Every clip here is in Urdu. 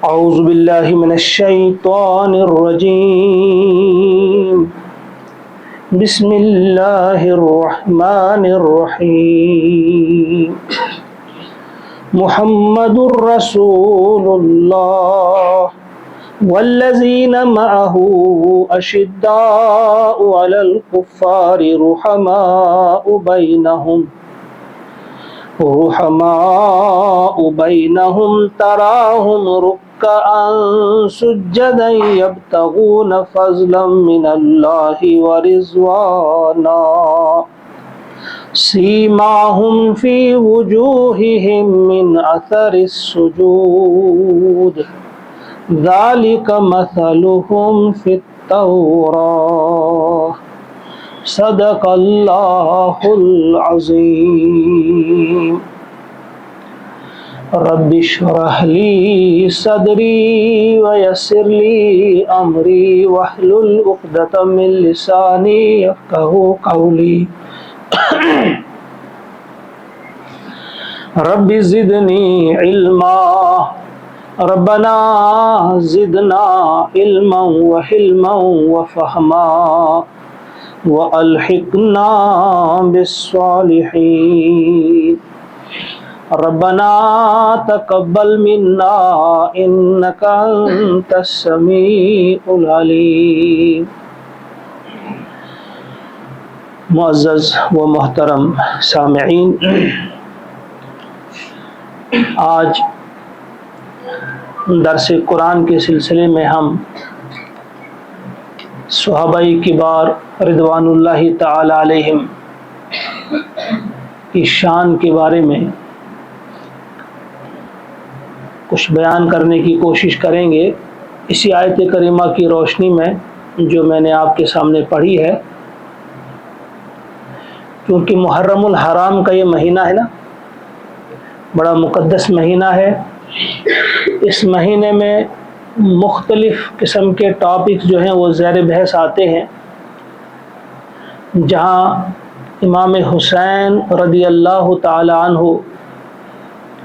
اعوذ باللہ من الشیطان الرجیم بسم اللہ الرحمن الرحیم محمد رسول اللہ والذین معه اشداء علی الکفار رحماء بینہم تراہم رکعا سجدا یبتغون فضلا من اللہ ورضوانا سیماہم فی وجوہہم من اثر السجود ذالک مثلہم فی التوراۃ صدق اللہ العظیم رب اشرح لی صدری ویسر لی امری واحلل عقدۃ من لسانی یفقہوا قولی رب زدنی علما ربنا زدنا علما وحلما وفہما وَأَلْحِقْنَا بِالصَّالِحِينَ رَبَّنَا تَقَبَّلْ مِنَّا إِنَّكَ أَنْتَ السَّمِيعُ الْعَلِيمُ۔ معزز و محترم سامعین، آج درس قرآن کے سلسلے میں ہم صحابہ کبار رضوان اللہ تعالی علیہم کی شان کے بارے میں کچھ بیان کرنے کی کوشش کریں گے، اسی آیت کریمہ کی روشنی میں جو میں نے آپ کے سامنے پڑھی ہے۔ کیونکہ محرم الحرام کا یہ مہینہ ہے نا، بڑا مقدس مہینہ ہے۔ اس مہینے میں مختلف قسم کے ٹاپکس جو ہیں وہ زیر بحث آتے ہیں، جہاں امام حسین رضی اللہ تعالی عنہ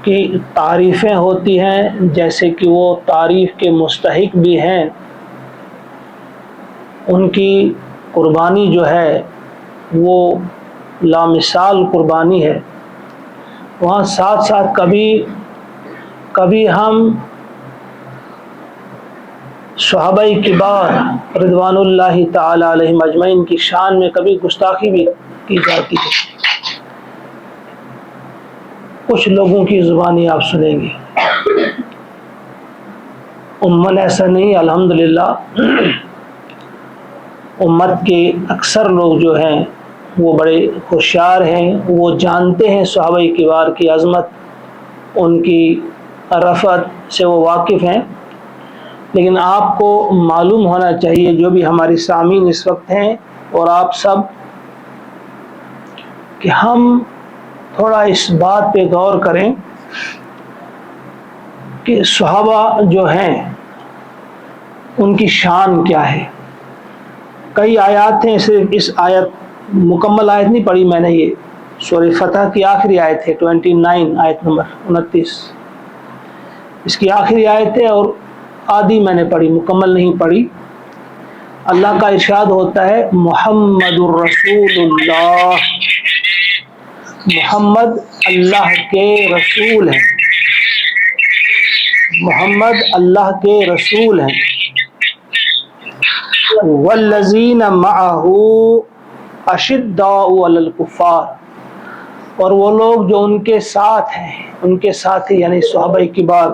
کی تعریفیں ہوتی ہیں، جیسے کہ وہ تعریف کے مستحق بھی ہیں، ان کی قربانی جو ہے وہ لامثال قربانی ہے۔ وہاں ساتھ ساتھ کبھی ہم صحابہ کبار رضوان اللہ تعالی علیہم اجمعین کی شان میں کبھی گستاخی بھی کی جاتی ہے۔ کچھ لوگوں کی زبانی آپ سنیں گے، عموماً ایسا نہیں، الحمدللہ امت کے اکثر لوگ جو ہیں وہ بڑے ہوشیار ہیں، وہ جانتے ہیں صحابہ کبار کی عظمت، ان کی رفعت سے وہ واقف ہیں۔ لیکن آپ کو معلوم ہونا چاہیے، جو بھی ہمارے سامعین اس وقت ہیں اور آپ سب، کہ ہم تھوڑا اس بات پہ غور کریں کہ صحابہ جو ہیں ان کی شان کیا ہے۔ کئی آیات ہیں، صرف اس آیت، مکمل آیت نہیں پڑھی میں نے، یہ سورہ فتح کی آخری آیت ہے، 29 آیت نمبر 29، اس کی آخری آیت ہے، اور آدھی میں نے پڑھی، مکمل نہیں پڑھی۔ اللہ کا ارشاد ہوتا ہے محمد الرسول اللہ، محمد اللہ کے رسول ہیں، محمد اللہ کے رسول ہیں۔ والذین معہ اشداء علی الکفار، اور وہ لوگ جو ان کے ساتھ ہیں، ان کے ساتھی یعنی صحابہ کبار،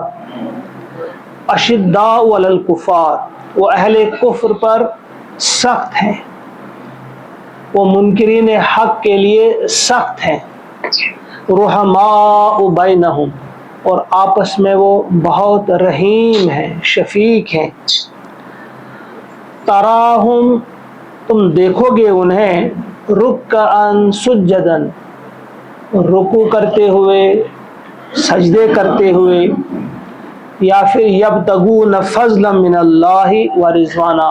اشداء علی الکفار، وہ اہل کفر پر سخت ہیں، وہ منکرین حق کے لیے سخت ہیں۔ رحماء بینہم، اور آپس میں وہ بہت رحیم ہیں، شفیق ہیں۔ تراہم، تم دیکھو گے انہیں، رکعا سجدا، رکوع کرتے ہوئے، سجدے کرتے ہوئے، یا پھر یبتغون فضلا من اللہ ورضوانا،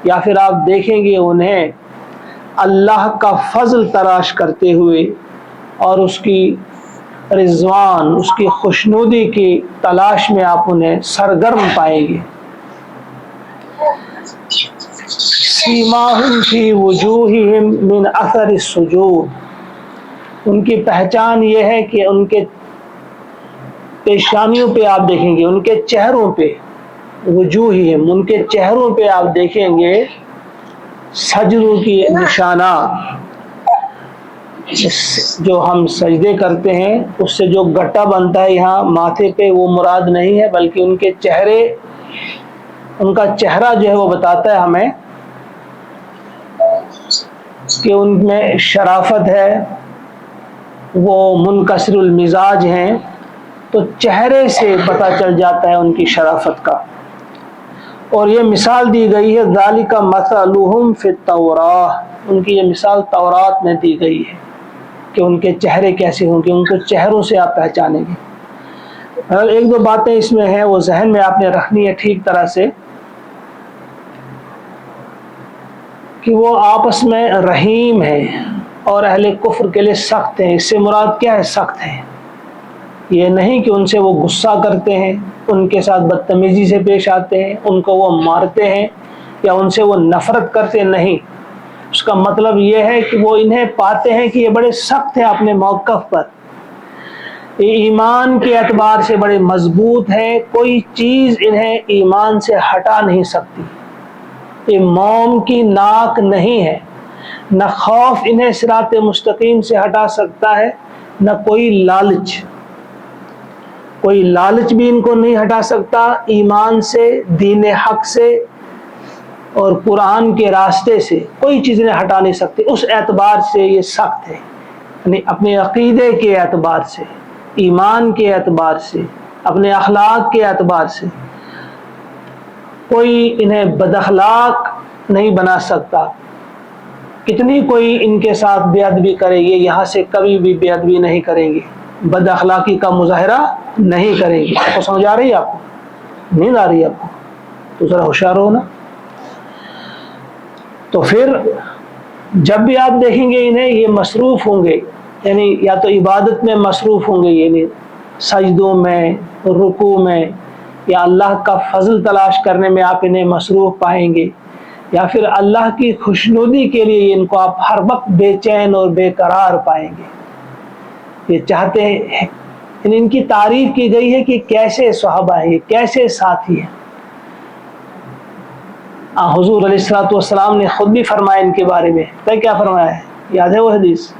یا پھر آپ دیکھیں گے انہیں اللہ کا فضل تلاش کرتے ہوئے اور اس کی رضوان، اس کی خوشنودی کی تلاش میں آپ انہیں سرگرم پائیں گے. سیماہم فی وجوہہم من اثر السجود، ان کی پہچان یہ ہے کہ ان کے پیشانیوں پہ آپ دیکھیں گے، ان کے چہروں پہ، وجوہہم ان کے چہروں پہ آپ دیکھیں گے سجدوں کی نشانات. جو ہم سجدے کرتے ہیں اس سے جو گٹا بنتا ہے یہاں ماتھے پہ، وہ مراد نہیں ہے، بلکہ ان کے چہرے، ان کا چہرہ جو ہے وہ بتاتا ہے ہمیں کہ ان میں شرافت ہے، وہ منکسر المزاج ہیں. تو چہرے سے پتہ چل جاتا ہے ان کی شرافت کا. اور یہ مثال دی گئی ہے ذالک مثلہم فی التوراۃ، ان کی یہ مثال تورات میں دی گئی ہے کہ ان کے چہرے کیسے ہوں گے، ان کو چہروں سے آپ پہچانیں گے. اور ایک دو باتیں اس میں ہیں وہ ذہن میں آپ نے رکھنی ہے ٹھیک طرح سے، کہ وہ آپس میں رحیم ہیں اور اہل کفر کے لیے سخت ہیں. اس سے مراد کیا ہے سخت ہیں؟ یہ نہیں کہ ان سے وہ غصہ کرتے ہیں، ان کے ساتھ بدتمیزی سے پیش آتے ہیں، ان کو وہ مارتے ہیں یا ان سے وہ نفرت کرتے، نہیں. اس کا مطلب یہ ہے کہ وہ انہیں پاتے ہیں کہ یہ بڑے سخت ہیں اپنے موقف پر، یہ ایمان کے اعتبار سے بڑے مضبوط ہیں، کوئی چیز انہیں ایمان سے ہٹا نہیں سکتی. یہ موم کی ناک نہیں ہے، نہ خوف انہیں صراط مستقیم سے ہٹا سکتا ہے، نہ کوئی لالچ. کوئی لالچ بھی ان کو نہیں ہٹا سکتا ایمان سے، دین حق سے اور قرآن کے راستے سے، کوئی چیز انہیں ہٹا نہیں سکتی. اس اعتبار سے یہ سخت ہے، یعنی اپنے عقیدے کے اعتبار سے، ایمان کے اعتبار سے، اپنے اخلاق کے اعتبار سے. کوئی انہیں بد اخلاق نہیں بنا سکتا. کتنی کوئی ان کے ساتھ بے ادبی کرے گے، یہاں سے کبھی بھی بے ادبی نہیں کریں گے، بد اخلاقی کا مظاہرہ نہیں کریں گے. آپ کو سمجھ آ رہی ہے؟ آپ کو نیند آ رہی ہے؟ آپ کو تو ذرا ہوشیار ہو نا. تو پھر جب بھی آپ دیکھیں گے انہیں، یہ مصروف ہوں گے، یعنی یا تو عبادت میں مصروف ہوں گے، یعنی سجدوں میں، رکوع میں، یا اللہ کا فضل تلاش کرنے میں آپ انہیں مصروف پائیں گے، یا پھر اللہ کی خوشنودی کے لیے ان کو آپ ہر وقت بے چین اور بے قرار پائیں گے. یہ چاہتے ہیں، ان کی تعریف کی گئی ہے کہ کیسے صحابہ ہیں، کیسے ساتھی ہیں. حضور علیہ الصلوۃ والسلام نے خود بھی فرمایا ان کے بارے میں، کیا فرمایا ہے؟ یاد ہے وہ حدیث؟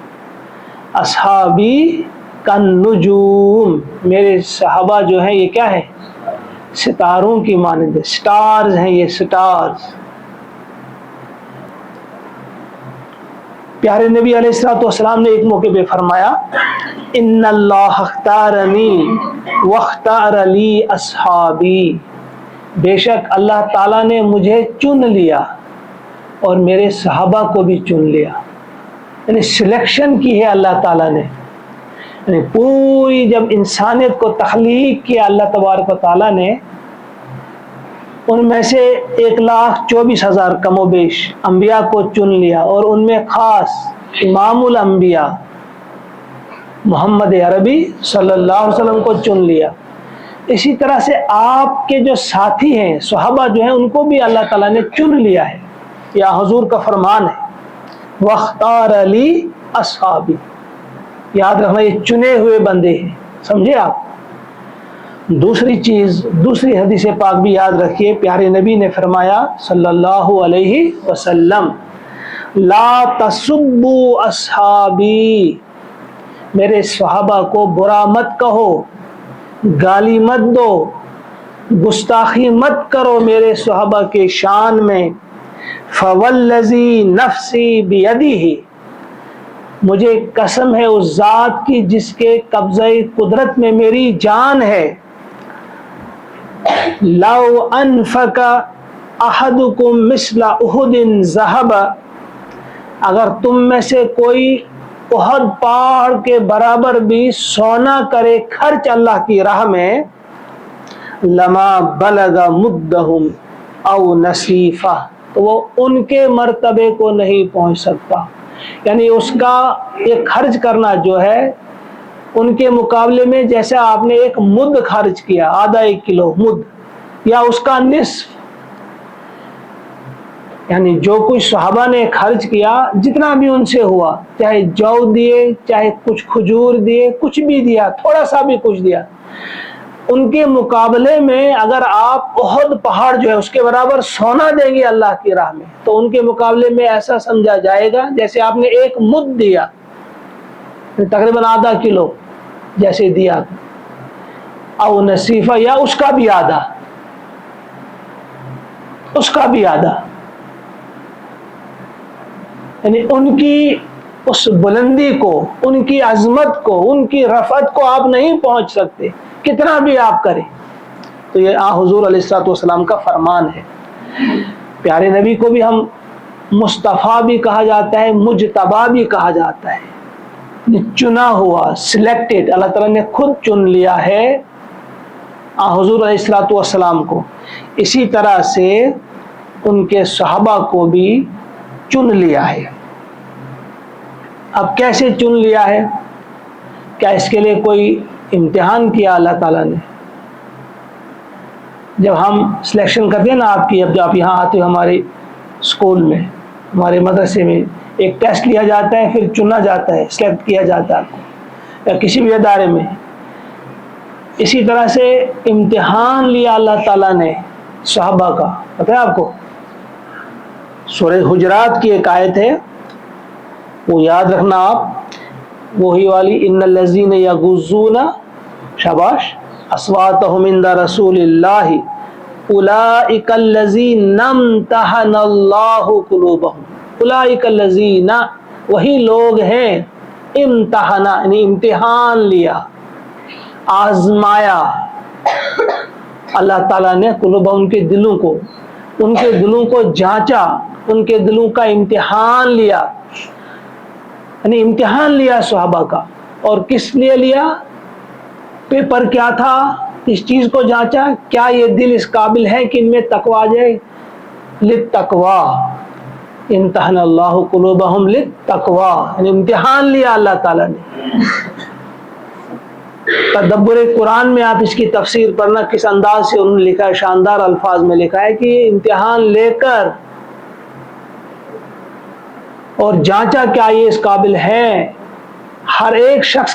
اصحابی کالنجوم، میرے صحابہ جو ہیں یہ کیا ہے؟ ستاروں کی مانند، سٹارز ہیں یہ، سٹارز. پیارے نبی علیہ الصلوۃ والسلام نے ایک موقع پہ فرمایا ان اللہ اختارنی واختار لی اصحابی، بے شک اللہ تعالیٰ نے مجھے چن لیا اور میرے صحابہ کو بھی چن لیا. یعنی سلیکشن کی ہے اللہ تعالیٰ نے. یعنی پوری جب انسانیت کو تخلیق کیا اللہ تبارک و تعالیٰ نے، ان میں سے 1,24,000 کم و بیش انبیاء کو چن لیا، اور ان میں خاص امام الانبیاء محمد عربی صلی اللہ علیہ وسلم کو چن لیا. اسی طرح سے آپ کے جو ساتھی ہیں صحابہ جو ہیں ان کو بھی اللہ تعالیٰ نے چن لیا ہے. یا حضور کا فرمان ہے وَاخْتَارَ لِي أَصْحَابِي، یاد رکھنا یہ چنے ہوئے بندے ہیں، سمجھے آپ. دوسری چیز، دوسری حدیث پاک بھی یاد رکھیے، پیارے نبی نے فرمایا صلی اللہ علیہ وسلم لا تسبوا اصحابی، میرے صحابہ کو برا مت کہو، گالی مت دو، گستاخی مت کرو میرے صحابہ کے شان میں. فوالذی نفسی بیدہ، مجھے قسم ہے اس ذات کی جس کے قبضہ قدرت میں میری جان ہے، لو انفق احدکم مثل احد ذہب، اگر تم میں سے کوئی احد پہاڑ کے برابر بھی سونا کرے خرچ اللہ کی راہ میں، لما بلغ مدہم او نصیفہ، تو وہ ان کے مرتبے کو نہیں پہنچ سکتا. یعنی اس کا یہ خرچ کرنا جو ہے ان کے مقابلے میں جیسے آپ نے ایک مد خرچ کیا، آدھا 1 کلو مد یا اس کا نصف، یعنی جو کچھ صحابہ نے خرچ کیا جتنا بھی ان سے ہوا، چاہے جو دیے، چاہے کچھ کھجور دیے، کچھ بھی دیا، تھوڑا سا بھی کچھ دیا، ان کے مقابلے میں اگر آپ احد پہاڑ جو ہے اس کے برابر سونا دیں گے اللہ کی راہ میں، تو ان کے مقابلے میں ایسا سمجھا جائے گا جیسے آپ نے ایک مد دیا، تقریباً آدھا کلو جیسے دیا، او نصیفہ یا اس کا بھی آدھا، اس کا بھی آدھا، یعنی ان کی اس بلندی کو، ان کی عظمت کو، ان کی رفعت کو آپ نہیں پہنچ سکتے کتنا بھی آپ کریں۔ تو یہ حضور علیہ الصلوۃ والسلام کا فرمان ہے۔ پیارے نبی کو بھی ہم مصطفیٰ بھی کہا جاتا ہے، مجتبی بھی کہا جاتا ہے، چنا ہوا، سلیکٹڈ، اللہ تعالیٰ نے خود چن لیا ہے حضور علیہ الصلوۃ والسلام کو۔ اسی طرح سے ان کے صحابہ کو بھی چن لیا ہے۔ اب کیسے چن لیا ہے؟ کیا اس کے لیے کوئی امتحان کیا اللہ تعالیٰ نے؟ جب ہم سلیکشن کرتے ہیں نا آپ کی، اب جب آپ یہاں آتے ہو ہمارے اسکول میں، ہمارے مدرسے میں، ایک ٹیسٹ لیا جاتا ہے، پھر چنا جاتا ہے، سلیکٹ کیا جاتا ہے یا کسی بھی ادارے میں، اسی طرح سے امتحان لیا اللہ تعالیٰ نے صحابہ کا۔ پتہ ہے آپ کو سورہ حجرات کی ایک آیت ہے، وہ یاد رکھنا آپ، وہی والی، ان الذین یغضون، شاباش، اصواتہم عند رسول اللہ اولئک الذین امتحن اللہ قلوبہم، اولئک الذین، وہی لوگ ہیں، امتحنا یعنی امتحان لیا، آزمایا اللہ تعالیٰ نے، قلوبہم ان کے دلوں کو، ان کے دلوں کو جانچا، ان کے دلوں کا امتحان لیا، یعنی امتحان لیا صحابہ کا۔ اور کس لیے لیا؟ پیپر کیا تھا؟ اس چیز کو جانچا، کیا یہ دل اس قابل ہے کہ ان میں تقویٰ آ جائے؟ للتقویٰ، امتحن اللہ قلوبہم للتقویٰ، یعنی امتحان لیا اللہ تعالیٰ نے۔ تدبر قرآن میں آپ اس کی تفسیر پڑھنا، کس انداز سے انہوں نے لکھا ہے، شاندار الفاظ میں لکھا ہے کہ یہ امتحان لے کر اور جانچا کیا یہ اس قابل ہے۔ ہر ایک شخص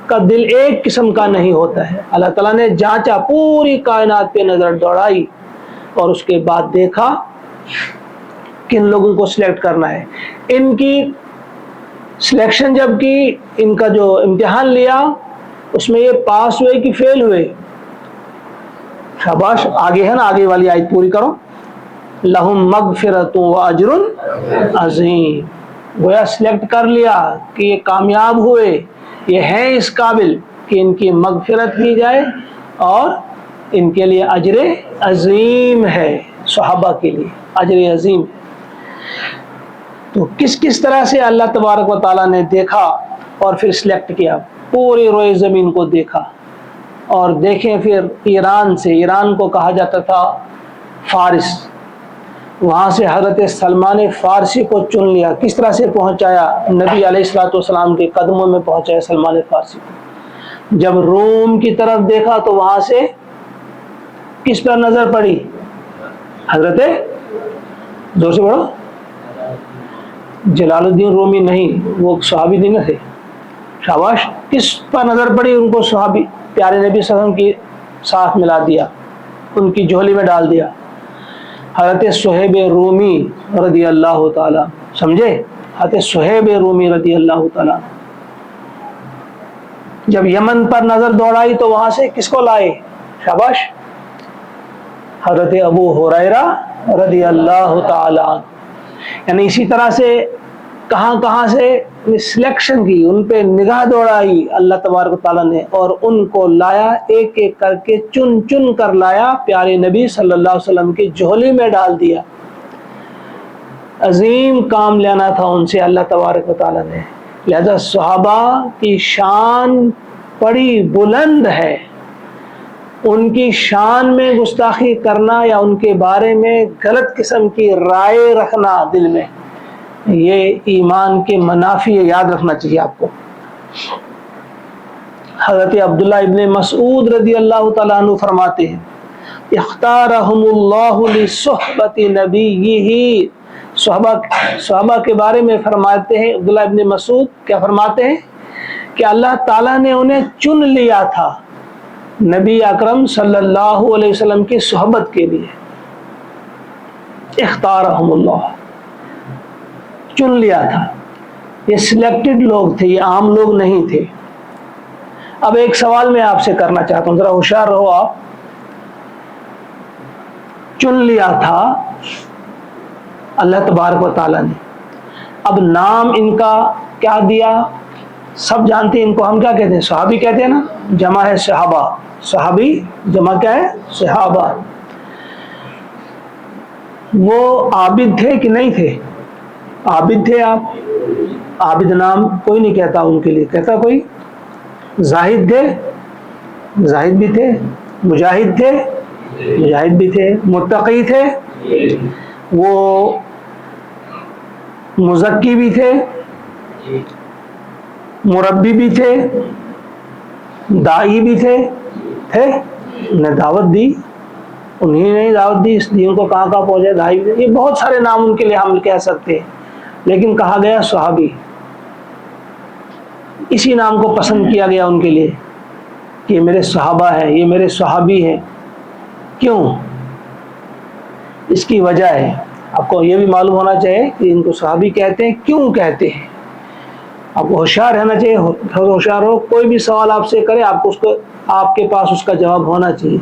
کا دل ایک قسم کا نہیں ہوتا ہے، اللہ تعالیٰ نے جانچا، پوری کائنات پہ نظر دوڑائی اور اس کے بعد دیکھا کن لوگوں کو سلیکٹ کرنا ہے۔ ان کی سلیکشن جب کی، ان کا جو امتحان لیا اس میں یہ پاس ہوئے کہ فیل ہوئے؟ شاباش، آگے ہے نا، آگے والی آیت پوری کرو، لہم مغفرۃ و اجر عظیم، گویا سلیکٹ کر لیا کہ یہ کامیاب ہوئے، یہ ہیں اس قابل کہ ان کی مغفرت کی جائے اور ان کے لیے اجر عظیم ہے، صحابہ کے لیے اجر عظیم ہے۔ تو کس طرح سے اللہ تبارک و تعالیٰ نے دیکھا اور پھر سلیکٹ کیا؟ پوری روئے زمین کو دیکھا، اور دیکھیں پھر ایران سے، ایران کو کہا جاتا تھا فارس، وہاں سے حضرت سلمان فارسی کو چن لیا، کس طرح سے پہنچایا؟ نبی علیہ الصلوۃ والسلام کے قدموں میں پہنچایا سلمان فارسی کو۔ جب روم کی طرف دیکھا تو وہاں سے کس پر نظر پڑی؟ حضرت، زور سے پڑھو، جلال الدین رومی نہیں، وہ صحابی نہیں تھے، شاباش، کس پر نظر پڑی؟ ان کو صحابی پیارے نبی صلی اللہ علیہ وسلم کی ساتھ ملا دیا، ان کی جھولی میں ڈال دیا، حضرت صہیب رومی رضی اللہ تعالیٰ، سمجھے؟ حضرت صہیب رومی رضی اللہ تعالیٰ جب یمن پر نظر دوڑائی تو وہاں سے کس کو لائے؟ شاباش، حضرت ابو ہریرہ رضی اللہ تعالیٰ۔ یعنی اسی طرح سے کہاں سے سلیکشن کی، ان پہ نگاہ دوڑائی اللہ تبارک تعالیٰ نے، اور ان کو لایا، ایک ایک کر کے چن کر لایا، پیارے نبی صلی اللہ علیہ وسلم کی جھولی میں ڈال دیا۔ عظیم کام لینا تھا ان سے اللہ تبارک تعالیٰ نے، لہذا صحابہ کی شان بڑی بلند ہے، ان کی شان میں گستاخی کرنا یا ان کے بارے میں غلط قسم کی رائے رکھنا دل میں، یہ ایمان کے منافی ہے، یاد رکھنا چاہیے آپ کو۔ حضرت عبداللہ ابن مسعود رضی اللہ تعالیٰ عنہ فرماتے ہیں اختارہم اللہ لصحبت نبیہ، صحابہ کے بارے میں فرماتے ہیں عبداللہ ابن مسعود کیا فرماتے ہیں کہ اللہ تعالیٰ نے انہیں چن لیا تھا نبی اکرم صلی اللہ علیہ وسلم کی صحبت کے لیے. اختارہم اللہ، چن لیا تھا. یہ سلیکٹڈ لوگ تھے، یہ عام لوگ نہیں تھے. اب ایک سوال میں آپ سے کرنا چاہتا ہوں، ذرا ہوشیار رہو آپ. چن لیا تھا اللہ تبارک و تعالیٰ نے، اب نام ان کا کیا دیا؟ سب جانتے ہیں ان کو ہم کیا کہتے ہیں؟ صحابی کہتے ہیں نا، جمع ہے صحابہ. صحابی جمع کیا ہے؟ صحابہ. وہ عابد تھے کہ نہیں تھے؟ عابد تھے. آپ عابد نام کوئی نہیں کہتا ان کے لیے، کہتا کوئی؟ زاہد تھے، زاہد بھی تھے. مجاہد تھے، مجاہد بھی تھے. متقی تھے، وہ مزکی بھی تھے، مربی بھی تھے، داعی بھی تھے. انہیں دعوت دی، انہیں نہیں دعوت دی اس لیے ان کو کہاں پہنچے داعی بھی. یہ بہت سارے نام ان کے لیے ہم کہہ سکتے ہیں، لیکن کہا گیا صحابی. اسی نام کو پسند کیا گیا ان کے لیے کہ یہ میرے صحابہ ہیں، یہ میرے صحابی ہیں. کیوں؟ اس کی وجہ ہے، آپ کو یہ بھی معلوم ہونا چاہیے کہ ان کو صحابی کہتے ہیں کیوں کہتے ہیں. آپ کو ہوشیار رہنا چاہیے، ہوشیار ہو. کوئی بھی سوال آپ سے کرے آپ کو آپ کے پاس اس کا جواب ہونا چاہیے.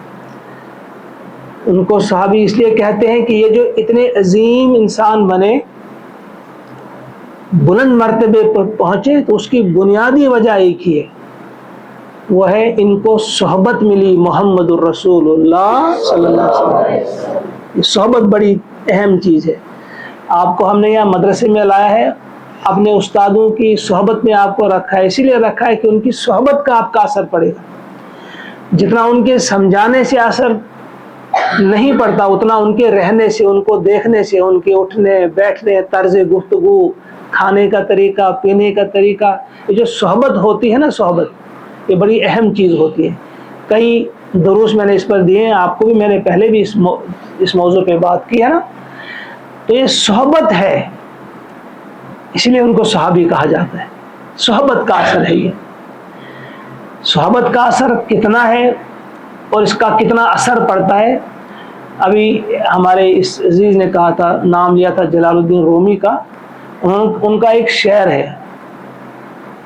ان کو صحابی اس لیے کہتے ہیں کہ یہ جو اتنے عظیم انسان بنے، بلند مرتبے پر پہنچے، تو اس کی بنیادی وجہ ایک ہی ہے، وہ ہے ان کو صحبت ملی محمد الرسول اللہ صلی اللہ علیہ وسلم. یہ صحبت بڑی اہم چیز ہے. آپ کو ہم نے یہاں مدرسے میں لایا ہے، اپنے استادوں کی صحبت میں آپ کو رکھا ہے، اسی لیے رکھا ہے کہ ان کی صحبت کا آپ کا اثر پڑے گا. جتنا ان کے سمجھانے سے اثر نہیں پڑتا، اتنا ان کے رہنے سے، ان کو دیکھنے سے، ان کے اٹھنے بیٹھنے، طرز گفتگو، کھانے کا طریقہ، پینے کا طریقہ. یہ جو صحبت ہوتی ہے نا، صحبت یہ بڑی اہم چیز ہوتی ہے. کئی دروس میں نے اس پر دیے ہیں، آپ کو بھی میں نے پہلے بھی اس موضوع پہ بات کی ہے نا. تو یہ صحبت ہے، اس لیے ان کو صحابی کہا جاتا ہے. صحبت کا اثر ہے یہ. صحبت کا اثر کتنا ہے اور اس کا کتنا اثر پڑتا ہے. ابھی ہمارے اس عزیز نے کہا تھا، نام لیا تھا جلال الدین رومی کا. ان کا ایک شعر ہے،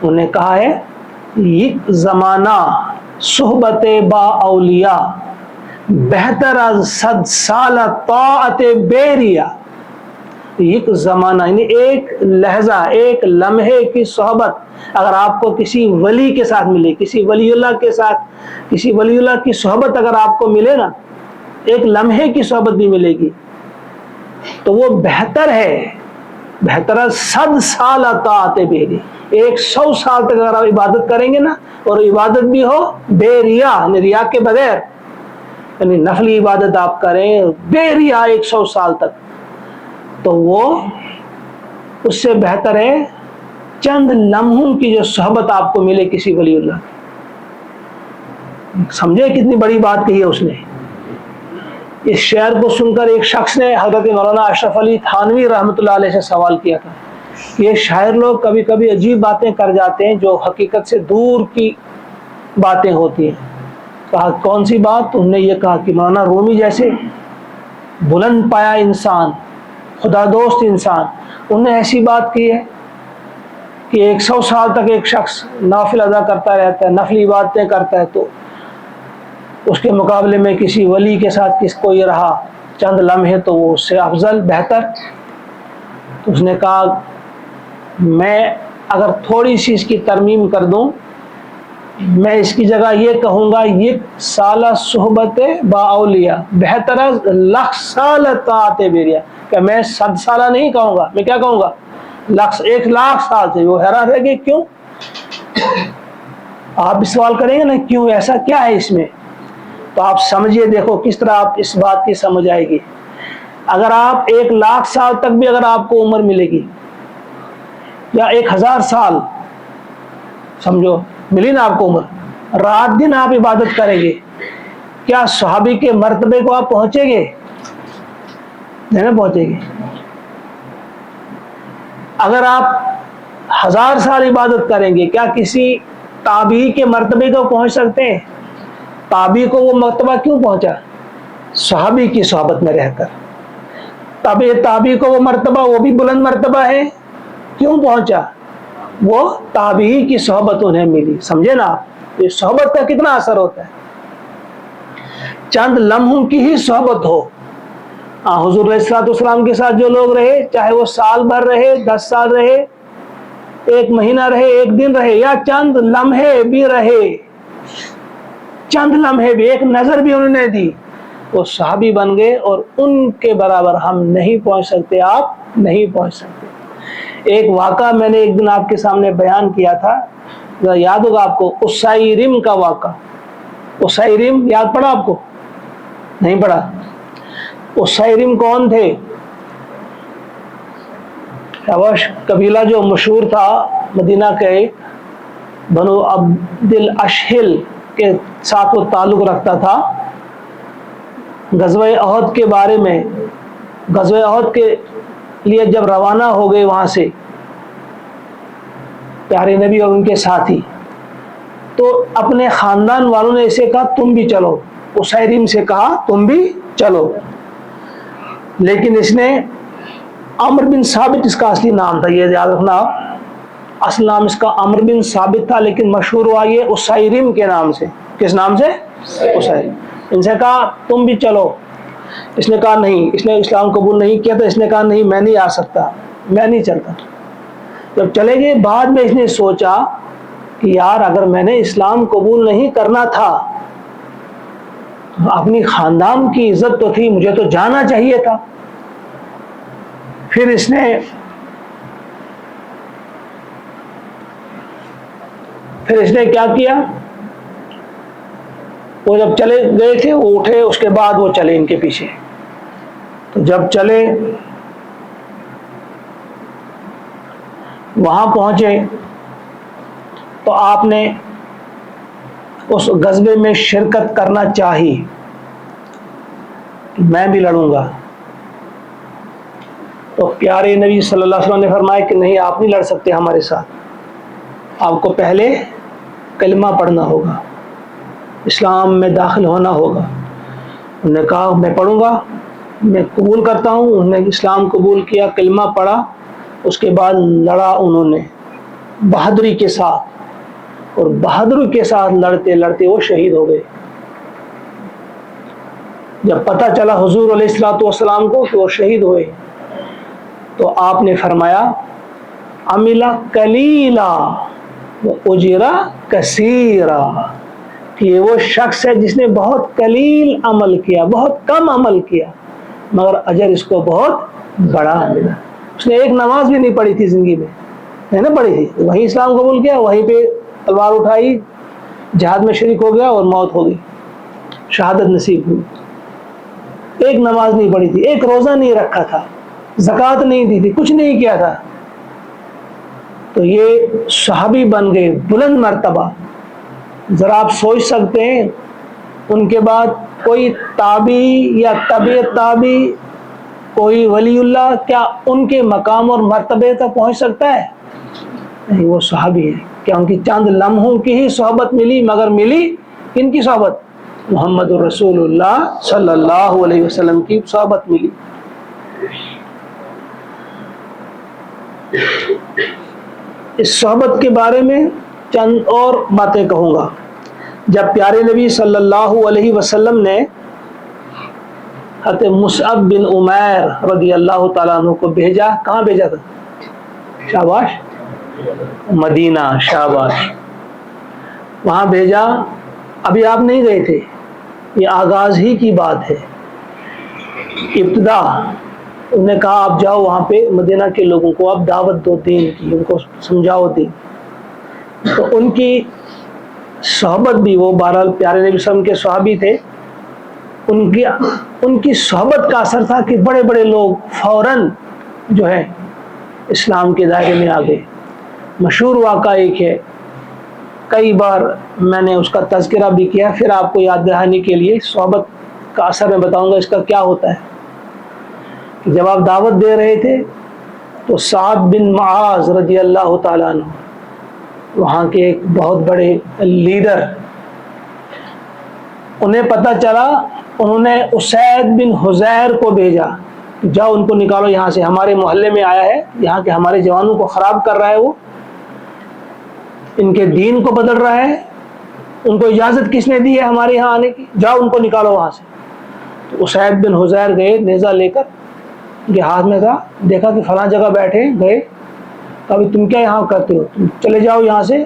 انہوں نے کہا ہے یک زمانہ صحبت با اولیاء بہتر از 100 سال طاعت بیریا. یک زمانہ یعنی ایک لحظہ، ایک لمحے کی صحبت اگر آپ کو کسی ولی کے ساتھ ملے، کسی ولی اللہ کے ساتھ، کسی ولی اللہ کی صحبت اگر آپ کو ملے نا، ایک لمحے کی صحبت بھی ملے گی، تو وہ بہتر ہے، بہتر 100 سال طاعت بیری. 100 سال تک اگر آپ عبادت کریں گے نا، اور عبادت بھی ہو بے ریا، یعنی ریا کے بغیر، یعنی نفلی عبادت آپ کریں بے ریا 100 سال تک، تو وہ اس سے بہتر ہے چند لمحوں کی جو صحبت آپ کو ملے کسی ولی اللہ کی. سمجھے کتنی بڑی بات کہی ہے اس نے. اس شعر کو سن کر ایک شخص نے حضرت مولانا اشرف علی تھانوی رحمۃ اللہ علیہ سے سوال کیا تھا کہ یہ شاعر لوگ کبھی کبھی عجیب باتیں کر جاتے ہیں جو حقیقت سے دور کی باتیں ہوتی ہیں. کہا کون سی بات؟ انہوں نے یہ کہا کہ مولانا رومی جیسے بلند پایا انسان، خدا دوست انسان، انہوں نے ایسی بات کی ہے کہ 100 سال تک ایک شخص نافل ادا کرتا رہتا ہے، نفلی عبادتیں کرتا ہے، تو اس کے مقابلے میں کسی ولی کے ساتھ کس کو یہ رہا چند لمحے، تو وہ اس سے افضل، بہتر. تو اس نے کہا میں اگر تھوڑی سی اس کی ترمیم کر دوں، میں اس کی جگہ یہ کہوں گا یک سالہ صحبت با اولیاء بہتر از 1,00,000 سال طاعت بیریا. کہ میں 100 سالہ نہیں کہوں گا، میں کیا کہوں گا؟ 1,00,000 سال سے. وہ حیران رہ گئے کیوں؟ آپ بھی سوال کریں گے نا کیوں، ایسا کیا ہے اس میں؟ تو آپ سمجھیے، دیکھو کس طرح آپ اس بات کی سمجھ آئے گی. اگر آپ 1,00,000 سال تک بھی اگر آپ کو عمر ملے گی، یا 1,000 سال سمجھو ملی نا آپ کو عمر، رات دن آپ عبادت کریں گے، کیا صحابی کے مرتبے کو آپ پہنچیں گے؟ نہیں پہنچیں گے۔ اگر آپ 1000 سال عبادت کریں گے، کیا کسی تابعی کے مرتبے کو پہنچ سکتے ہیں؟ تابعی کو وہ مرتبہ کیوں پہنچا؟ صحابی کی صحبت میں رہ کر۔ تابعی کو وہ مرتبہ، وہ بھی بلند مرتبہ ہے، کیوں پہنچا؟ وہ تابعی کی صحبت انہیں ملی۔ سمجھے نا، یہ صحبت کا کتنا اثر ہوتا ہے۔ چند لمحوں کی ہی صحبت ہو، حضور علیہ الصلوۃ والسلام کے ساتھ جو لوگ رہے، چاہے وہ سال بھر رہے، 10 سال رہے، 1 مہینہ رہے، 1 دن رہے، یا چند لمحے بھی رہے، چند لمحے بھی، ایک نظر بھی انہوں نے دی، وہ صحابی بن گئے، اور ان کے برابر ہم نہیں پہنچ سکتے، آپ نہیں پہنچ سکتے۔ ایک واقعہ میں نے ایک دن آپ کے سامنے بیان کیا تھا، یاد ہوگا آپ کو، اسیرم کا واقعہ۔ اسیرم یاد پڑا آپ کو؟ نہیں پڑا؟ اسیرم کون تھے؟ حبش قبیلہ جو مشہور تھا مدینہ کے، بنو عبد الاشہل کے ساتھ وہ تعلق رکھتا تھا۔ غزوہ احد کے بارے میں، غزوہ احد کے لیے جب روانہ ہو گئے وہاں سے پیارے نبی اور ان کے ساتھی، تو اپنے خاندان والوں نے اسے کہا تم بھی چلو، اسیرم سے کہا تم بھی چلو، لیکن اس نے عمر بن ثابت اس کا اصلی نام تھا، یہ یاد رکھنا، اصل نام اس کا عمر بن ثابت تھا، لیکن مشہور ہوا یہ اسیرم کے نام سے۔ کس نام سے؟ اسیرم۔ ان سے کہا تم بھی چلو، اس نے کہا نہیں، اس نے اسلام قبول نہیں کیا تھا، اس نے کہا نہیں میں نہیں آ سکتا، میں نہیں چلتا۔ جب چلے گئے، بعد میں اس نے سوچا کہ یار اگر میں نے اسلام قبول نہیں کرنا تھا، اپنی خاندان کی عزت تو تھی، مجھے تو جانا چاہیے تھا۔ پھر اس نے کیا کیا؟ وہ جب چلے گئے تھے، وہ اٹھے، اس کے بعد وہ چلے ان کے پیچھے۔ تو جب چلے، وہاں پہنچے، تو آپ نے اس غزوے میں شرکت کرنا چاہی، میں بھی لڑوں گا۔ تو پیارے نبی صلی اللہ علیہ وسلم نے فرمایا کہ نہیں، آپ نہیں لڑ سکتے ہمارے ساتھ، آپ کو پہلے کلمہ پڑھنا ہوگا، اسلام میں داخل ہونا ہوگا۔ انہوں نے کہا میں پڑھوں گا، میں قبول کرتا ہوں۔ انہوں نے اسلام قبول کیا، کلمہ پڑھا، اس کے بعد لڑا انہوں نے بہادری کے ساتھ، اور بہادری کے ساتھ لڑتے لڑتے وہ شہید ہو گئے۔ جب پتہ چلا حضور علیہ الصلوۃ والسلام کو کہ وہ شہید ہوئے، تو آپ نے فرمایا عمل قلیلا واجر کثیرا، کہ یہ وہ شخص ہے جس نے بہت قلیل عمل کیا، بہت کم عمل کیا، مگر اجر اس کو بہت بڑا ملا۔ اس نے ایک نماز بھی نہیں پڑھی تھی زندگی میں، نہیں نا پڑھی تھی، وہیں اسلام قبول کیا، وہیں پہ تلوار اٹھائی، جہاد میں شریک ہو گیا اور موت ہو گئی، شہادت نصیب ہوئی۔ ایک نماز نہیں پڑھی تھی، ایک روزہ نہیں رکھا تھا، زکوٰۃ نہیں دی تھی، کچھ نہیں کیا تھا، تو یہ صحابی بن گئے، بلند مرتبہ۔ ذرا آپ سوچ سکتے ہیں ان کے بعد کوئی تابعی یا تبع تابعی، کوئی ولی اللہ، کیا ان کے مقام اور مرتبے تک پہنچ سکتا ہے؟ نہیں، وہ صحابی ہے، کیا ان کی چند لمحوں کی ہی صحبت ملی، مگر ملی کن کی صحبت؟ محمد رسول اللہ صلی اللہ علیہ وسلم کی صحبت ملی۔ اس صحبت کے بارے میں چند اور باتیں کہوں گا۔ جب پیارے نبی صلی اللہ علیہ وسلم نے حضرت مصعب بن عمیر رضی اللہ تعالیٰ عنہ کو بھیجا، کہاں بھیجا تھا؟ شاباش، مدینہ، شاباش، وہاں بھیجا۔ ابھی آپ نہیں گئے تھے، یہ آغاز ہی کی بات ہے، ابتدا انہوں نے کہا آپ جاؤ وہاں پہ مدینہ کے لوگوں کو آپ دعوت دو دین کی، ان کو سمجھاؤ دین۔ تو ان کی صحبت بھی، وہ بہرحال پیارے نبی صلی اللہ علیہ وسلم کے صحابی تھے، ان کی صحبت کا اثر تھا کہ بڑے بڑے لوگ فوراً جو ہے اسلام کے دائرے میں آ گئے۔ مشہور واقعہ ایک ہے، کئی بار میں نے اس کا تذکرہ بھی کیا، پھر آپ کو یاد دہانی کے لیے صحبت کا اثر میں بتاؤں گا اس کا کیا ہوتا ہے. کہ جب آپ دعوت دے رہے تھے تو سعد بن معاذ رضی اللہ تعالیٰ عنہ، وہاں کے ایک بہت بڑے لیڈر، انہیں پتہ چلا، انہوں نے اسید بن حذیر کو بھیجا، جاؤ ان کو نکالو یہاں سے، ہمارے محلے میں آیا ہے، یہاں کے ہمارے جوانوں کو خراب کر رہا ہے، وہ ان کے دین کو بدل رہا ہے، ان کو اجازت کس نے دی ہے ہمارے یہاں آنے کی، جاؤ ان کو نکالو وہاں سے. تو اسید بن حذیر گئے نیزہ لے کر، ان کے ہاتھ میں تھا، دیکھا کہ فلاں جگہ بیٹھے گئے، کبھی تم کیا یہاں کرتے ہو، تم چلے جاؤ یہاں سے،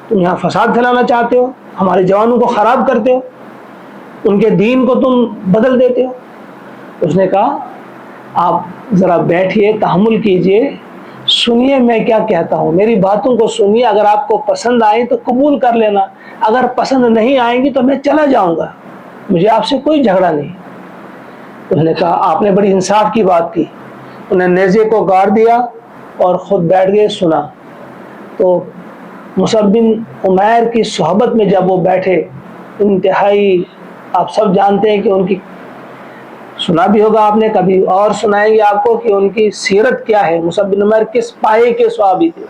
تم یہاں فساد پھیلانا چاہتے ہو، ہمارے جوانوں کو خراب کرتے ہو، ان کے دین کو تم بدل دیتے ہو. اس نے کہا آپ ذرا بیٹھیے، تحمل کیجئے، سنیے میں کیا کہتا ہوں، میری باتوں کو سنیے، اگر آپ کو پسند آئیں تو قبول کر لینا، اگر پسند نہیں آئیں گی تو میں چلا جاؤں گا، مجھے آپ سے کوئی جھگڑا نہیں. اس نے کہا آپ نے بڑی انصاف کی بات کی. انہیں نیزے کو گاڑ دیا اور خود بیٹھ گئے سنا. تو مصعب بن عمیر کی صحبت میں جب وہ بیٹھے، انتہائی، آپ سب جانتے ہیں کہ ان کی، سنا بھی ہوگا آپ نے، کبھی اور سنائیں گے آپ کو کہ ان کی سیرت کیا ہے، مصعب بن عمیر کس پائے کے صحابی تھے،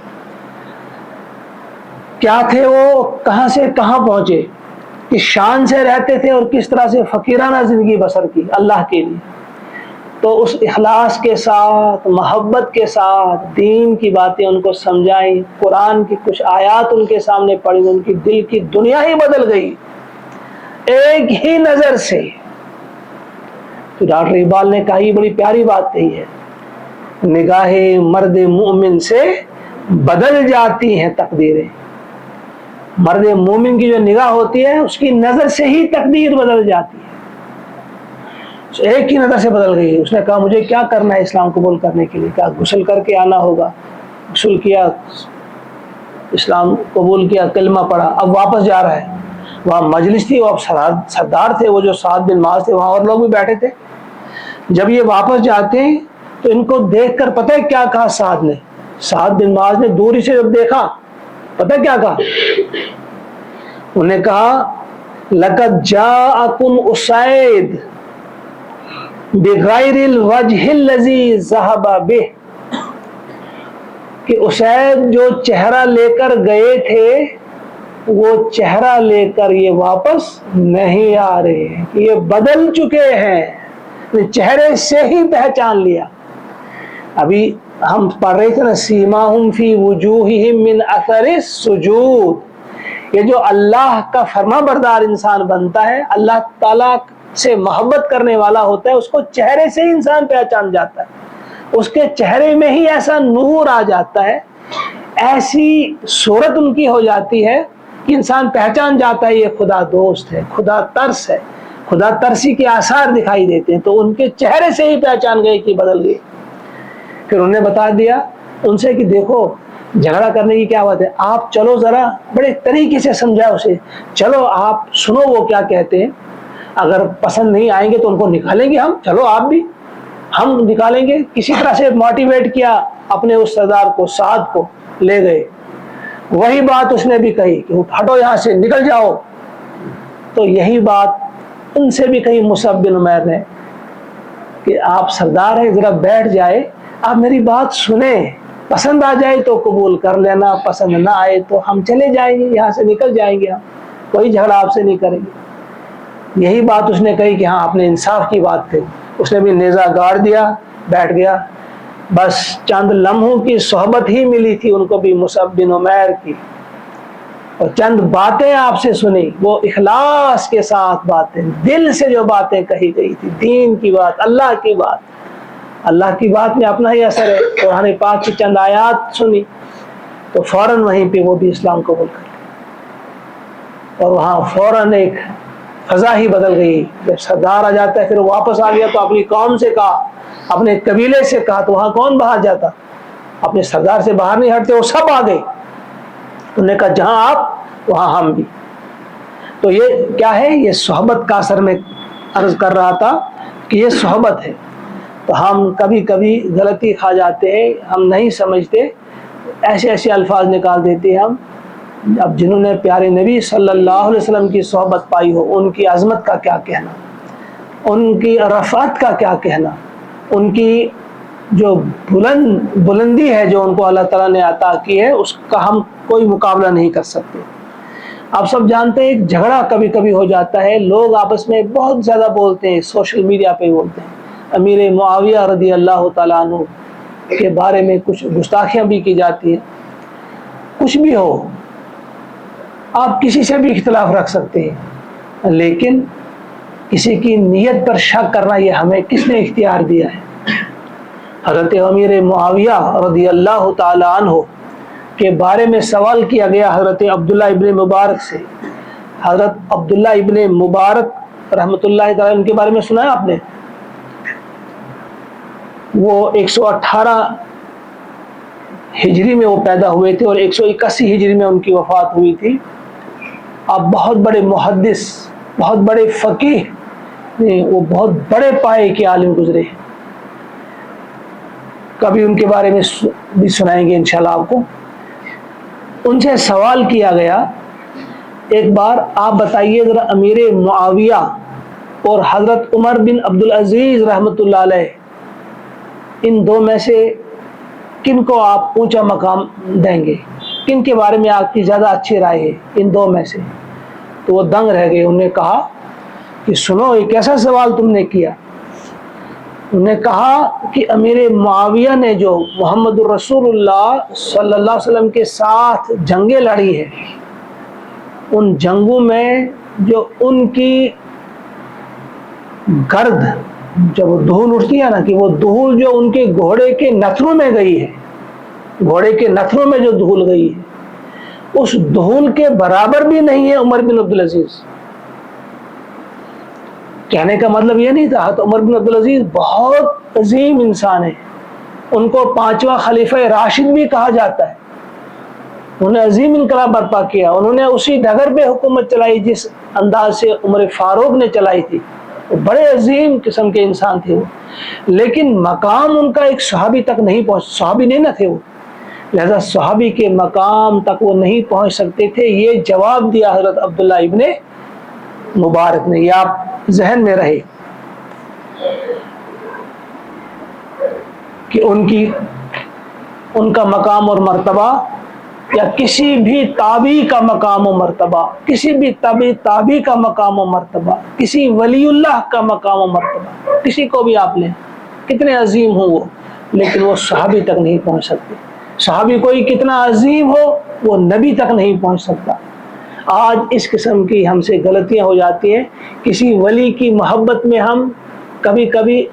کیا تھے وہ، کہاں سے کہاں پہنچے، کس شان سے رہتے تھے اور کس طرح سے فقیرانہ زندگی بسر کی اللہ کے لیے. تو اس اخلاص کے ساتھ، محبت کے ساتھ دین کی باتیں ان کو سمجھائیں، قرآن کی کچھ آیات ان کے سامنے پڑھی، ان کی دل کی دنیا ہی بدل گئی ایک ہی نظر سے. تو ڈاکٹر اقبال نے کہا یہ بڑی پیاری بات کہی ہے، نگاہ مرد مومن سے بدل جاتی ہیں تقدیریں. مرد مومن کی جو نگاہ ہوتی ہے اس کی نظر سے ہی تقدیر بدل جاتی ہے. ایک ہی نظر سے بدل گئی. اس نے کہا مجھے کیا کرنا ہے اسلام قبول کرنے کے لیے، کہا غسل کر کے آنا ہوگا. غسل کیا، اسلام قبول کیا، کلمہ پڑھا، اب واپس جا رہا ہے. وہاں مجلس تھی، وہ اب سردار تھے، وہ جو سعد بن معاذ تھے، وہاں اور لوگ بھی بیٹھے تھے. جب یہ واپس جاتے ہیں تو ان کو دیکھ کر پتہ ہے کیا کہا سعد نے، سعد بن معاذ نے دوری سے جب دیکھا پتہ کیا کہا، انہوں نے کہا لقد جاءکم اسید بغیر الوجہ الذی ذهب به، کہ اسید جو چہرہ لے کر گئے تھے وہ چہرہ لے کر یہ واپس نہیں آ رہے ہیں، کہ یہ بدل چکے ہیں، چہرے سے ہی پہچان لیا. ابھی ہم پڑھ رہے تھے نا، سیماہم فی وجوہہم من اثر السجود، یہ جو اللہ کا فرما بردار انسان بنتا ہے، اللہ تعالیٰ سے محبت کرنے والا ہوتا ہے، اس کو چہرے سے ہی انسان پہچان جاتا ہے، اس کے چہرے میں ہی ایسا نور آ جاتا ہے، ایسی صورت ان کی ہو جاتی ہے کہ انسان پہچان جاتا ہے یہ خدا دوست ہے، خدا ترس ہے، خدا ترسی کے آثار دکھائی دیتے ہیں. تو ان کے چہرے سے ہی پہچان گئے کہ بدل گئے. پھر انہیں بتا دیا ان سے کہ دیکھو جھگڑا کرنے کی کیا بات ہے، آپ چلو ذرا، بڑے طریقے سے سمجھا اسے، چلو آپ سنو وہ کیا کہتے ہیں، اگر پسند نہیں آئیں گے تو ان کو نکالیں گے ہم، چلو آپ بھی، ہم نکالیں گے. کسی طرح سے موٹیویٹ کیا اپنے اس سردار کو، سعد کو لے گئے. وہی بات اس نے بھی کہی کہ ہٹو یہاں سے، نکل جاؤ. تو یہی بات ان سے بھی کہی مصعب بن عمیر نے کہ آپ سردار ہیں، ذرا بیٹھ جائے، آپ میری بات سنیں، پسند آ جائے تو قبول کر لینا، پسند نہ آئے تو ہم چلے جائیں گے، یہاں سے نکل جائیں گے، ہم کوئی جھگڑا آپ سے نہیں کریں گے. یہی بات اس نے کہی کہ ہاں آپ نے انصاف کی بات کہی. اس نے بھی نیزہ گاڑ دیا، بیٹھ گیا. بس چند لمحوں کی صحبت ہی ملی تھی ان کو بھی مصعب بن عمیر کی، اور چند باتیں آپ سے سنی، وہ اخلاص کے ساتھ باتیں، دل سے جو باتیں کہی گئی تھی، دین کی بات، اللہ کی بات. اللہ کی بات میں اپنا ہی اثر ہے. قرآن پاک کی چند آیات سنی تو فوراً وہیں پہ وہ بھی اسلام قبول کر لیا، اور وہاں فوراً ایک فضا ہی بدل گئی. جب سردار آ جاتا ہے پھر وہ واپس آ گیا تو اپنی قوم سے کہا، اپنے قبیلے سے کہا، تو وہاں کون باہر جاتا، اپنے سردار سے باہر نہیں ہٹتے، وہ سب آ گئے. انہوں نے کہا جہاں آپ وہاں ہم بھی. تو یہ کیا ہے، یہ صحبت کا اثر میں عرض کر رہا تھا کہ یہ صحبت ہے. تو ہم کبھی کبھی غلطی کھا جاتے ہیں، ہم نہیں سمجھتے، ایسے ایسے الفاظ نکال دیتے ہیں ہم اب جنہوں نے پیارے نبی صلی اللہ علیہ وسلم کی صحبت پائی ہو، ان کی عظمت کا کیا کہنا، ان کی رفعت کا کیا کہنا، ان کی جو بلندی ہے جو ان کو اللہ تعالیٰ نے عطا کی ہے، اس کا ہم کوئی مقابلہ نہیں کر سکتے۔ آپ سب جانتے ہیں ایک جھگڑا کبھی کبھی ہو جاتا ہے، لوگ آپس میں بہت زیادہ بولتے ہیں، سوشل میڈیا پہ بولتے ہیں، امیر معاویہ رضی اللہ تعالیٰ عنہ کے بارے میں کچھ گستاخیاں بھی کی جاتی ہیں۔ کچھ بھی ہو، آپ کسی سے بھی اختلاف رکھ سکتے ہیں، لیکن کسی کی نیت پر شک کرنا یہ ہمیں کس نے اختیار دیا ہے؟ حضرت امیر معاویہ رضی اللہ تعالی عنہ کے بارے میں سوال کیا گیا حضرت عبداللہ ابن مبارک سے۔ حضرت عبداللہ ابن مبارک رحمۃ اللہ تعالی ان کے بارے میں سنا ہے آپ نے؟ وہ 118 ہجری میں وہ پیدا ہوئے تھے اور 181 ہجری میں ان کی وفات ہوئی تھی۔ آپ بہت بڑے محدث، بہت بڑے فقیہ، وہ بہت بڑے پائے کے عالم گزرے۔ کبھی ان کے بارے میں بھی سنائیں گے انشاءاللہ آپ کو۔ ان سے سوال کیا گیا ایک بار، آپ بتائیے ذرا امیر معاویہ اور حضرت عمر بن عبدالعزیز رحمۃ اللہ علیہ، ان دو میں سے کن کو آپ اونچا مقام دیں گے، کن کے بارے میں آپ کی زیادہ اچھی رائے ہے ان دو میں سے؟ تو وہ دنگ رہ گئے۔ انہوں نے کہا کہ سنو، یہ کیسا سوال تم نے کیا؟ انہوں نے کہا کہ امیر معاویہ نے جو محمد الرسول اللہ صلی اللہ علیہ وسلم کے ساتھ جنگیں لڑی ہیں، ان جنگوں میں جو ان کی گرد جب دھول اٹھتی ہے نا، کہ وہ دھول جو ان کے گھوڑے کے نتھروں میں گئی ہے، گھوڑے کے نتھروں میں جو دھول گئی ہے، اس دھول کے برابر بھی نہیں ہے عمر بن عبدالعزیز۔ کہنے کا مطلب یہ نہیں تھا، تو عمر بن عبدالعزیز بہت عظیم انسان ہے، ان کو 5واں خلیفہ راشد بھی کہا جاتا ہے۔ انہوں نے عظیم انقلاب برپا کیا، انہوں نے اسی ڈگر پہ حکومت چلائی جس انداز سے عمر فاروق نے چلائی تھی۔ بڑے عظیم قسم کے انسان تھے وہ، لیکن مقام ان کا ایک صحابی تک نہیں پہنچ، صحابی نہیں نہ تھے وہ، لہذا صحابی کے مقام تک وہ نہیں پہنچ سکتے تھے۔ یہ جواب دیا حضرت عبداللہ ابن مبارک نے، یہ آپ ذہن میں رہے کہ ان کا مقام اور مرتبہ، یا کسی بھی تابعی کا مقام و مرتبہ، کسی بھی تابعی کا مقام و مرتبہ، کسی ولی اللہ کا مقام و مرتبہ، کسی کو بھی آپ لیں، کتنے عظیم ہوں وہ، لیکن وہ صحابی تک نہیں پہنچ سکتے۔ صحابی کوئی کتنا عظیم ہو، وہ نبی تک نہیں پہنچ سکتا۔ آج اس قسم کی ہم سے غلطیاں ہو جاتی ہیں، کسی ولی کی محبت میں ہم کبھی کبھی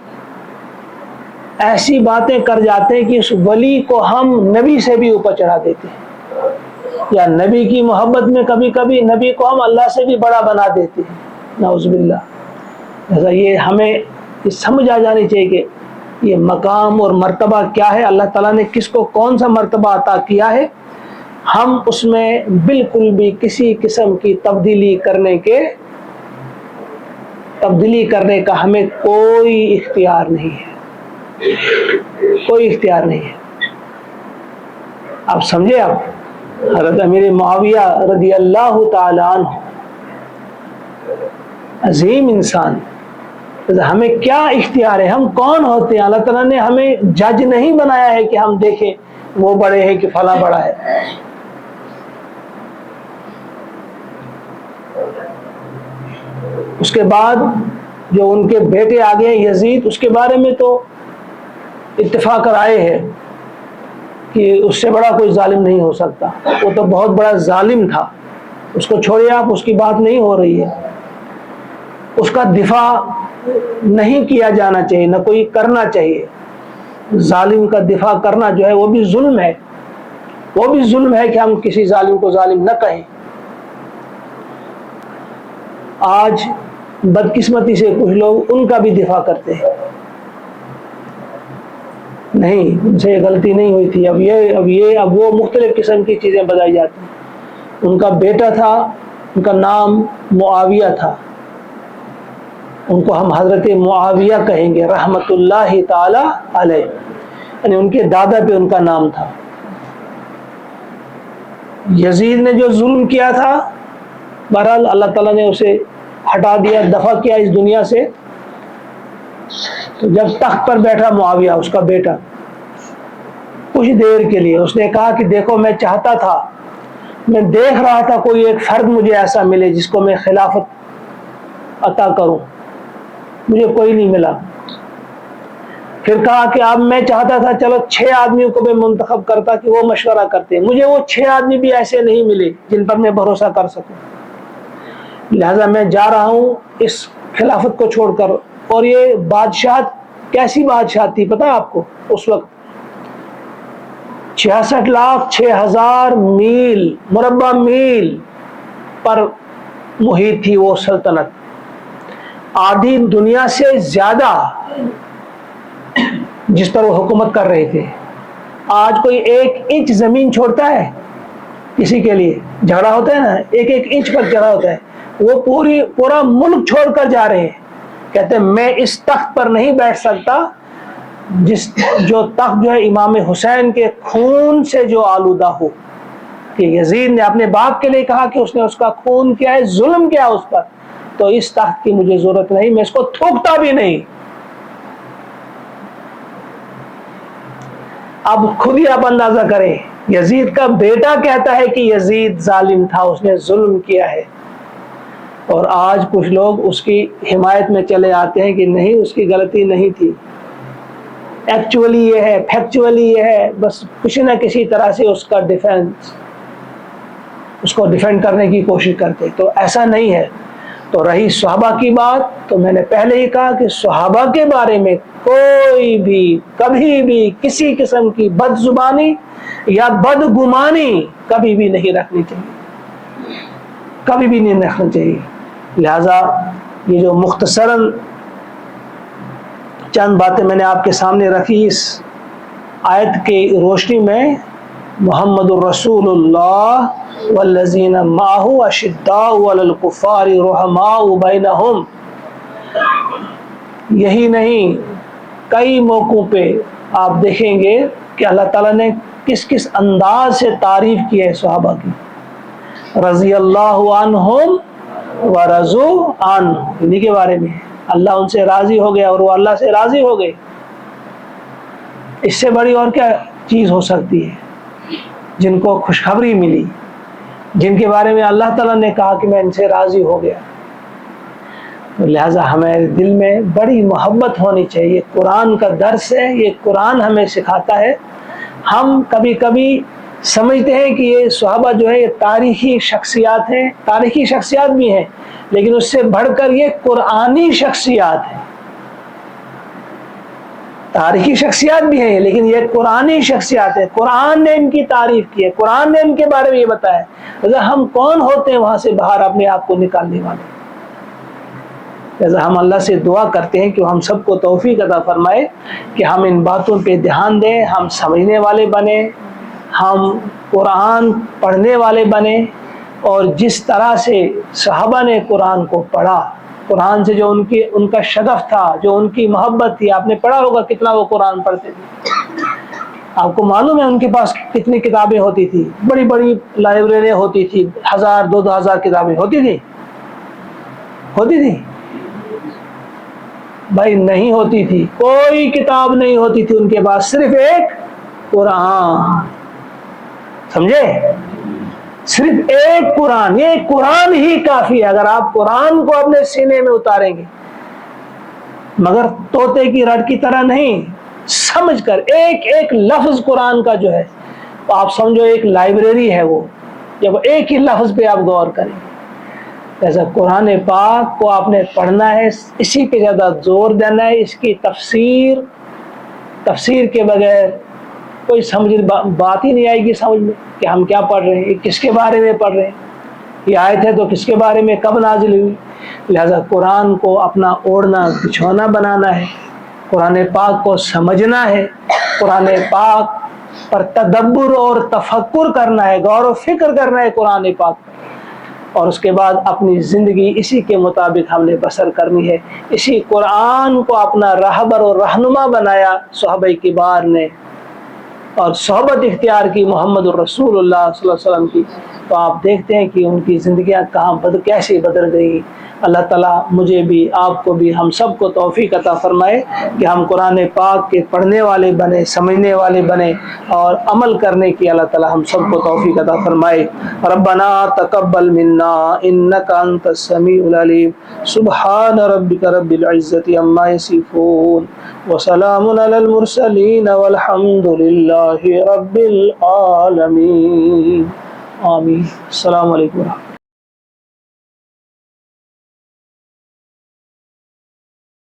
ایسی باتیں کر جاتے ہیں کہ اس ولی کو ہم نبی سے بھی اوپر چڑھا دیتے ہیں، یا نبی کی محبت میں کبھی کبھی نبی کو ہم اللہ سے بھی بڑا بنا دیتے ہیں، نعوذ باللہ۔ لہذا یہ ہمیں یہ سمجھ آ جانی چاہیے کہ یہ مقام اور مرتبہ کیا ہے، اللہ تعالیٰ نے کس کو کون سا مرتبہ عطا کیا ہے، ہم اس میں بالکل بھی کسی قسم کی تبدیلی کرنے کا ہمیں کوئی اختیار نہیں ہے، کوئی اختیار نہیں ہے۔ آپ سمجھے؟ آپ حضرت امیر معاویہ رضی اللہ تعالی عنہ عظیم انسان، ہمیں کیا اختیار ہے؟ ہم کون ہوتے ہیں؟ اللہ تعالیٰ نے ہمیں جج نہیں بنایا ہے کہ ہم دیکھیں وہ بڑے ہیں کہ فلاں بڑا ہے۔ اس کے بعد جو ان کے بیٹے آگے ہیں یزید، اس کے بارے میں تو اتفاق رائے ہے کہ اس سے بڑا کوئی ظالم نہیں ہو سکتا، وہ تو بہت بڑا ظالم تھا، اس کو چھوڑیے آپ، اس کی بات نہیں ہو رہی ہے، اس کا دفاع نہیں کیا جانا چاہیے، نہ کوئی کرنا چاہیے۔ ظالم کا دفاع کرنا جو ہے وہ بھی ظلم ہے، وہ بھی ظلم ہے کہ ہم کسی ظالم کو ظالم نہ کہیں۔ آج بدقسمتی سے کچھ لوگ ان کا بھی دفاع کرتے ہیں، نہیں ان سے یہ غلطی نہیں ہوئی تھی، اب وہ مختلف قسم کی چیزیں بتائی جاتی ہیں۔ ان کا بیٹا تھا، ان کا نام معاویہ تھا، ان کو ہم حضرت معاویہ کہیں گے رحمت اللہ تعالی علیہ، یعنی ان کے دادا پہ ان کا نام تھا۔ یزید نے جو ظلم کیا تھا بہرحال اللہ تعالیٰ نے اسے ہٹا دیا، دفع کیا اس دنیا سے. تو جب تخت پر بیٹھا معاویہ اس کا بیٹا، کچھ دیر کے لیے اس نے کہا کہ دیکھو میں چاہتا تھا، میں دیکھ رہا تھا کوئی ایک فرد مجھے ایسا ملے جس کو میں خلافت عطا کروں، مجھے کوئی نہیں ملا. پھر کہا کہ اب میں چاہتا تھا چلو 6 آدمیوں کو میں منتخب کرتا کہ وہ مشورہ کرتے، مجھے وہ 6 آدمی بھی ایسے نہیں ملے جن پر میں بھروسہ کر سکوں، لہذا میں جا رہا ہوں اس خلافت کو چھوڑ کر. اور یہ بادشاہت کیسی بادشاہت تھی پتہ آپ کو؟ اس وقت 66,06,000 میل مربع میل پر محیط تھی وہ سلطنت، آدھی دنیا سے زیادہ جس پر وہ حکومت کر رہے تھے. آج کوئی 1 انچ زمین چھوڑتا ہے کسی کے لیے، جھگڑا ہوتا ہے نا، 1 انچ پر جھگڑا ہوتا ہے، وہ پورا ملک چھوڑ کر جا رہے ہیں. کہتے ہیں میں اس تخت پر نہیں بیٹھ سکتا جو تخت جو ہے امام حسین کے خون سے جو آلودہ ہو. کہ یزید نے اپنے باپ کے لیے کہا کہ اس نے اس کا خون کیا ہے، ظلم کیا اس پر، تو اس تخت کی مجھے ضرورت نہیں، میں اس کو تھوکتا بھی نہیں. اب خود ہی آپ اندازہ کریں، یزید کا بیٹا کہتا ہے کہ یزید ظالم تھا، اس نے ظلم کیا ہے. اور آج کچھ لوگ اس کی حمایت میں چلے آتے ہیں کہ نہیں اس کی غلطی نہیں تھی، ایکچولی یہ ہے، فیکچولی یہ ہے، بس کسی نہ کسی طرح سے اس کو ڈیفینڈ کرنے کی کوشش کرتے. تو ایسا نہیں ہے. تو رہی صحابہ کی بات، تو میں نے پہلے ہی کہا کہ صحابہ کے بارے میں کوئی بھی کبھی بھی کسی قسم کی بد زبانی یا بد گمانی کبھی بھی نہیں رکھنی چاہیے، کبھی بھی نہیں رکھنا چاہیے. لہذا یہ جو مختصراً چند باتیں میں نے آپ کے سامنے رکھی اس آیت کی روشنی میں، محمد الرسول اللہ والذین معہ اشداء علی الکفار رحماء بینہم، یہی نہیں کئی موقعوں پہ آپ دیکھیں گے کہ اللہ تعالیٰ نے کس کس انداز سے تعریف کی ہے صحابہ کی. رضی اللہ عنہم ورضوا عنہ، انہی کے بارے میں اللہ ان سے راضی ہو گیا اور وہ اللہ سے راضی ہو گئے. اس سے بڑی اور کیا چیز ہو سکتی ہے؟ جن کو خوشخبری ملی، جن کے بارے میں اللہ تعالیٰ نے کہا کہ میں ان سے راضی ہو گیا. لہٰذا ہمارے دل میں بڑی محبت ہونی چاہیے. قرآن کا درس ہے، یہ قرآن ہمیں سکھاتا ہے. ہم کبھی کبھی سمجھتے ہیں کہ یہ صحابہ جو ہے یہ تاریخی شخصیات ہیں، تاریخی شخصیات بھی ہیں، لیکن اس سے بڑھ کر یہ قرآنی شخصیات ہیں. تاریخی شخصیات بھی ہیں لیکن یہ قرآنی شخصیات ہیں. قرآن نے ان کی تعریف کی ہے، قرآن نے ان کے بارے میں یہ بتایا ہے. ہم کون ہوتے ہیں وہاں سے باہر اپنے آپ کو نکالنے والے؟ لہذا ہم اللہ سے دعا کرتے ہیں کہ ہم سب کو توفیق عطا فرمائے کہ ہم ان باتوں پہ دھیان دیں، ہم سمجھنے والے بنیں، ہم قرآن پڑھنے والے بنیں، اور جس طرح سے صحابہ نے قرآن کو پڑھا، قرآن سے جو ان کا شغف تھا، جو ان کی محبت تھی، آپ نے پڑھا ہوگا کتنا وہ قرآن پڑھتے تھے. آپ کو معلوم ہے ان کے پاس کتنی کتابیں ہوتی تھی، بڑی بڑی لائبریریاں ہوتی تھی، 1000 2000 کتابیں ہوتی تھی بھائی نہیں ہوتی تھی. کوئی کتاب نہیں ہوتی تھی ان کے پاس، صرف ایک قرآن. سمجھے؟ صرف ایک قرآن، یہ قرآن ہی کافی ہے. اگر آپ قرآن کو اپنے سینے میں اتاریں گے، مگر طوطے کی رٹ کی طرح نہیں، سمجھ کر ایک ایک لفظ قرآن کا جو ہے آپ سمجھو ایک لائبریری ہے وہ، جب ایک ہی لفظ پہ آپ غور کریں گے. ایسا قرآن پاک کو آپ نے پڑھنا ہے، اسی پہ زیادہ زور دینا ہے. اس کی تفسیر کے بغیر کوئی بات ہی نہیں آئے گی سمجھ میں کہ ہم کیا پڑھ رہے ہیں، کس کے بارے میں پڑھ رہے ہیں. یہ آیت ہے تو کس کے بارے میں کب نازل ہوئی. لہذا قرآن کو اپنا اوڑھنا بچھونا بنانا ہے، قرآن پاک کو سمجھنا ہے، قرآن پاک پر تدبر اور تفکر کرنا ہے، غور و فکر کرنا ہے قرآن پاک پر، اور اس کے بعد اپنی زندگی اسی کے مطابق ہم نے بسر کرنی ہے. اسی قرآن کو اپنا راہبر اور رہنما بنایا صحابہ کبار نے، اور صحبت اختیار کی محمد الرسول اللہ صلی اللہ علیہ وسلم کی، تو آپ دیکھتے ہیں کہ ان کی زندگیاں کیسے بدل گئی۔ اللہ تعالیٰ مجھے بھی، آپ کو بھی، ہم سب کو توفیق عطا فرمائے کہ ہم قرآن پاک کے پڑھنے والے بنے، سمجھنے والے بنے اور عمل کرنے کی اللہ تعالیٰ ہم سب کو توفیق عطا فرمائے۔ ربنا تقبل منا انک انت السمیع العلیم، سبحان ربک رب العزت عما یصفون وسلام علی المرسلین والحمد للہ رب العالمین، آمین۔ السلام علیکم۔